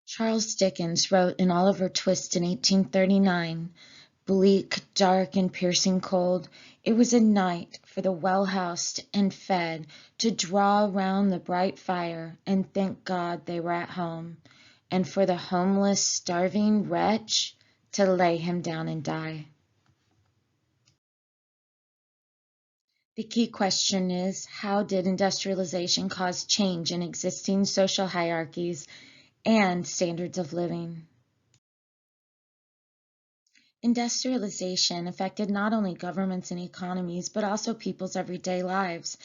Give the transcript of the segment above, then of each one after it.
Charles Dickens wrote in Oliver Twist in 1839, "Bleak, dark, and piercing cold, it was a night for the well-housed and fed to draw round the bright fire and thank God they were at home, and for the homeless, starving wretch to lay him down and die." The key question is, how did industrialization cause change in existing social hierarchies and standards of living? Industrialization affected not only governments and economies, but also people's everyday lives.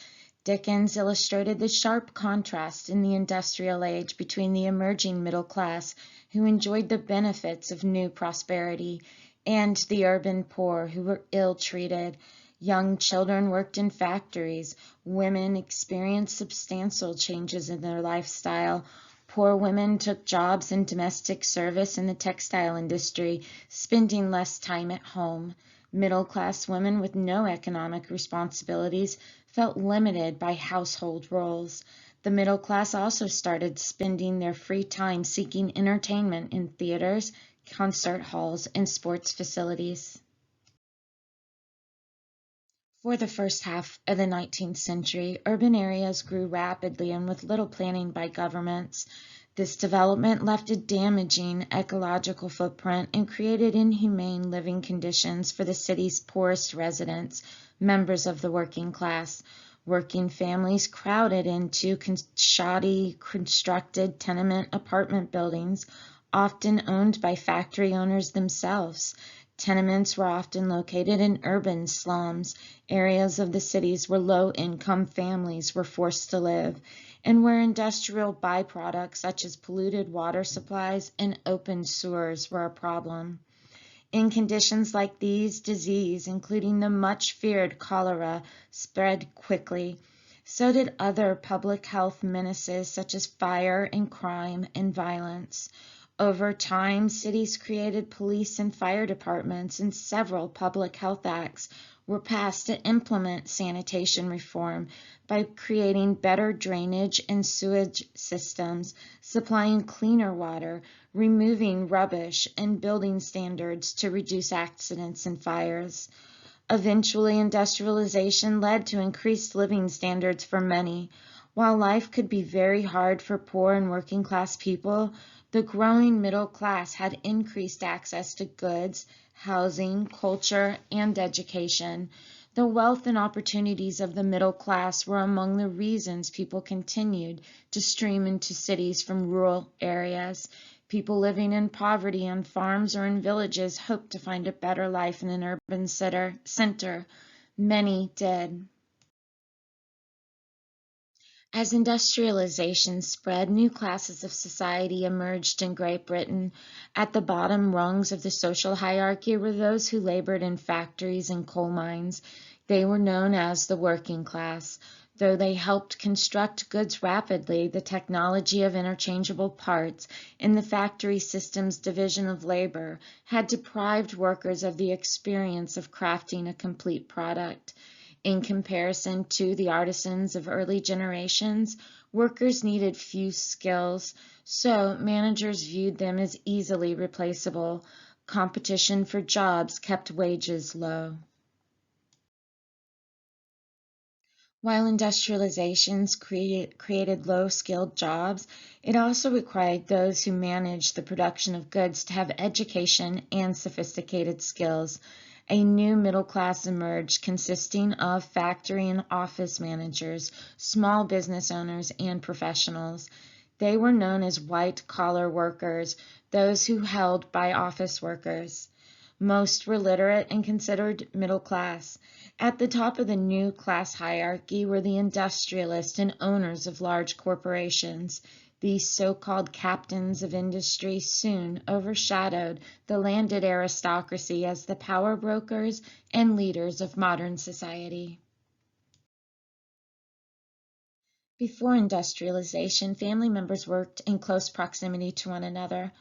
Dickens illustrated the sharp contrast in the industrial age between the emerging middle class, who enjoyed the benefits of new prosperity, and the urban poor, who were ill-treated. Young children worked in factories. Women experienced substantial changes in their lifestyle. Poor women took jobs in domestic service in the textile industry, spending less time at home. Middle-class women with no economic responsibilities felt limited by household roles. The middle class also started spending their free time seeking entertainment in theaters, concert halls, and sports facilities. For the first half of the 19th century, urban areas grew rapidly and with little planning by governments. This development left a damaging ecological footprint and created inhumane living conditions for the city's poorest residents, members of the working class. Working families crowded into shoddy constructed tenement apartment buildings, often owned by factory owners themselves. Tenements were often located in urban slums, areas of the cities where low-income families were forced to live, and where industrial byproducts such as polluted water supplies and open sewers were a problem. In conditions like these, disease, including the much-feared cholera, spread quickly. So did other public health menaces such as fire and crime and violence. Over time, cities created police and fire departments, and several public health acts were passed to implement sanitation reform by creating better drainage and sewage systems, supplying cleaner water, removing rubbish, and building standards to reduce accidents and fires. Eventually, industrialization led to increased living standards for many. While life could be very hard for poor and working class people, the growing middle class had increased access to goods, housing, culture, and education. The wealth and opportunities of the middle class were among the reasons people continued to stream into cities from rural areas. People living in poverty on farms or in villages hoped to find a better life in an urban center. Many did. As industrialization spread, new classes of society emerged in Great Britain. At the bottom rungs of the social hierarchy were those who labored in factories and coal mines. They were known as the working class. Though they helped construct goods rapidly, the technology of interchangeable parts in the factory system's division of labor had deprived workers of the experience of crafting a complete product. In comparison to the artisans of early generations, workers needed few skills, so managers viewed them as easily replaceable. Competition for jobs kept wages low. While industrializations created low-skilled jobs, it also required those who managed the production of goods to have education and sophisticated skills. A new middle class emerged consisting of factory and office managers, small business owners, and professionals. They were known as white-collar workers, those who held by office workers. Most were literate and considered middle class. At the top of the new class hierarchy were the industrialists and owners of large corporations. These so-called captains of industry soon overshadowed the landed aristocracy as the power brokers and leaders of modern society. Before industrialization, family members worked in close proximity to one another.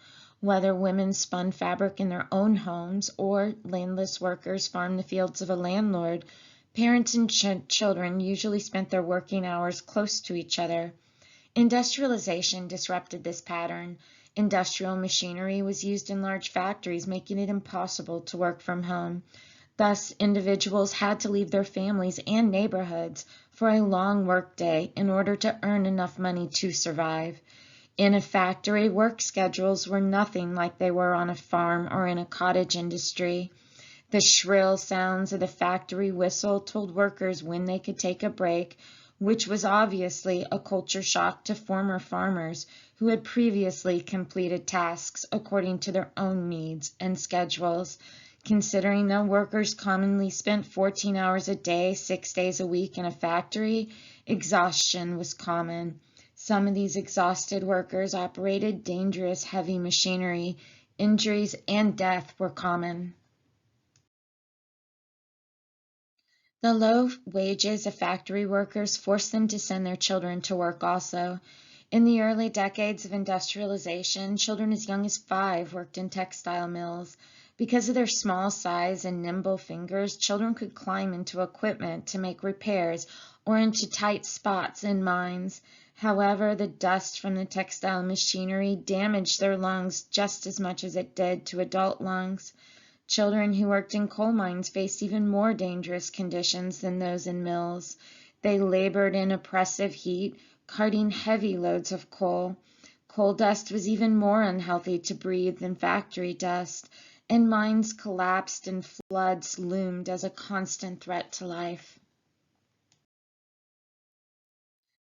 Whether women spun fabric in their own homes or landless workers farmed the fields of a landlord, parents and children usually spent their working hours close to each other. Industrialization disrupted this pattern. Industrial machinery was used in large factories, making it impossible to work from home. Thus, individuals had to leave their families and neighborhoods for a long workday in order to earn enough money to survive. In a factory, work schedules were nothing like they were on a farm or in a cottage industry. The shrill sounds of the factory whistle told workers when they could take a break, which was obviously a culture shock to former farmers who had previously completed tasks according to their own needs and schedules. Considering that workers commonly spent 14 hours a day, 6 days a week in a factory, exhaustion was common. Some of these exhausted workers operated dangerous, heavy machinery. Injuries and death were common. The low wages of factory workers forced them to send their children to work also. In the early decades of industrialization, children as young as 5 worked in textile mills. Because of their small size and nimble fingers, children could climb into equipment to make repairs or into tight spots in mines. However, the dust from the textile machinery damaged their lungs just as much as it did to adult lungs. Children who worked in coal mines faced even more dangerous conditions than those in mills. They labored in oppressive heat, carting heavy loads of coal. Coal dust was even more unhealthy to breathe than factory dust, and mines collapsed and floods loomed as a constant threat to life.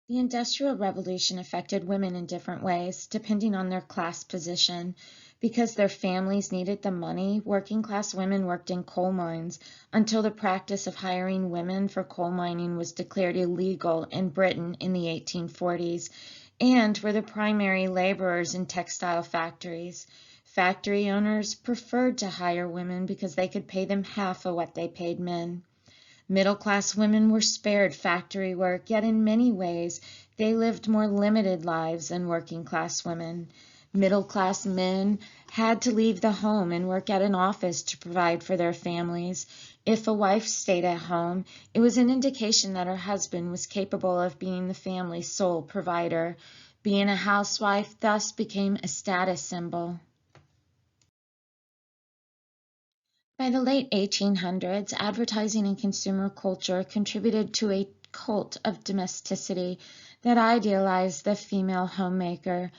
The Industrial Revolution affected women in different ways, depending on their class position. Because their families needed the money, working class women worked in coal mines until the practice of hiring women for coal mining was declared illegal in Britain in the 1840s, and were the primary laborers in textile factories. Factory owners preferred to hire women because they could pay them half of what they paid men. Middle-class women were spared factory work, yet in many ways they lived more limited lives than working-class women. Middle-class men had to leave the home and work at an office to provide for their families. If a wife stayed at home, it was an indication that her husband was capable of being the family's sole provider. Being a housewife thus became a status symbol. By the late 1800s, advertising and consumer culture contributed to a cult of domesticity that idealized the female homemaker.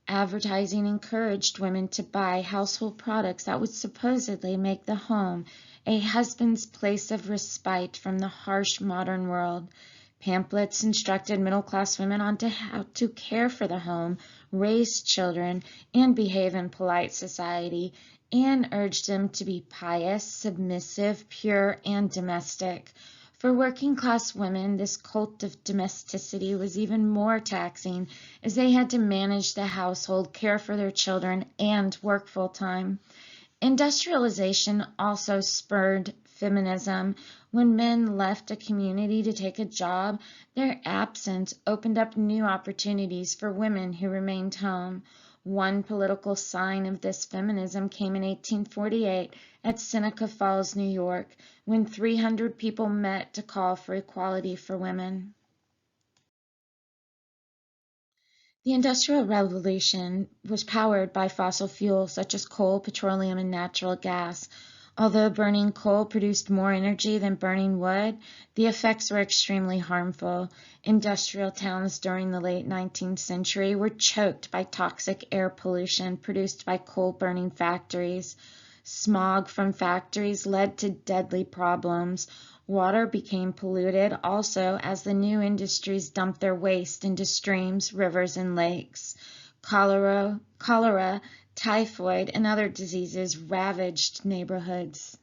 Advertising encouraged women to buy household products that would supposedly make the home a husband's place of respite from the harsh modern world. Pamphlets instructed middle-class women on how to care for the home, raise children, and behave in polite society, and urged them to be pious, submissive, pure, and domestic. For working-class women, this cult of domesticity was even more taxing, as they had to manage the household, care for their children, and work full-time. Industrialization also spurred feminism. When men left a community to take a job, their absence opened up new opportunities for women who remained home. One political sign of this feminism came in 1848 at Seneca Falls, New York, when 300 people met to call for equality for women. The Industrial Revolution was powered by fossil fuels such as coal, petroleum, and natural gas. Although burning coal produced more energy than burning wood, the effects were extremely harmful. Industrial towns during the late 19th century were choked by toxic air pollution produced by coal-burning factories. Smog from factories led to deadly problems. Water became polluted also as the new industries dumped their waste into streams, rivers, and lakes. Cholera, typhoid, and other diseases ravaged neighborhoods.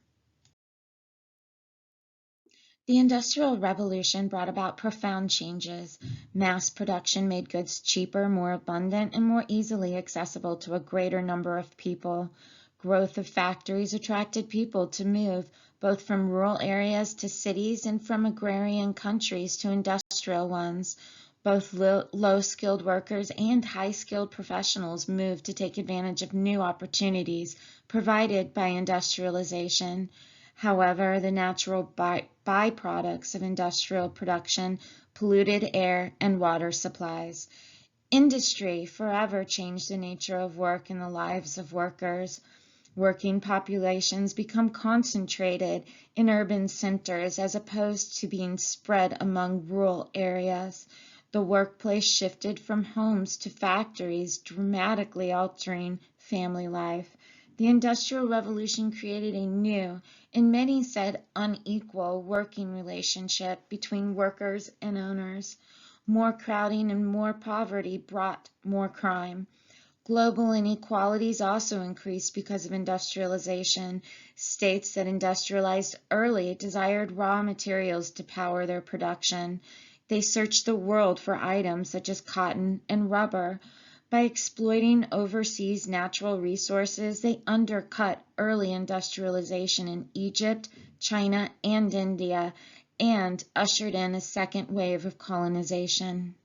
The Industrial Revolution brought about profound changes. Mass production made goods cheaper, more abundant, and more easily accessible to a greater number of people. Growth of factories attracted people to move both from rural areas to cities and from agrarian countries to industrial ones. Both low-skilled workers and high-skilled professionals moved to take advantage of new opportunities provided by industrialization. However, the natural byproducts of industrial production polluted air and water supplies. Industry forever changed the nature of work and the lives of workers. Working populations become concentrated in urban centers as opposed to being spread among rural areas. The workplace shifted from homes to factories, dramatically altering family life. The Industrial Revolution created a new, and many said unequal, working relationship between workers and owners. More crowding and more poverty brought more crime. Global inequalities also increased because of industrialization. States that industrialized early desired raw materials to power their production. They searched the world for items such as cotton and rubber. By exploiting overseas natural resources, they undercut early industrialization in Egypt, China, and India, and ushered in a second wave of colonization.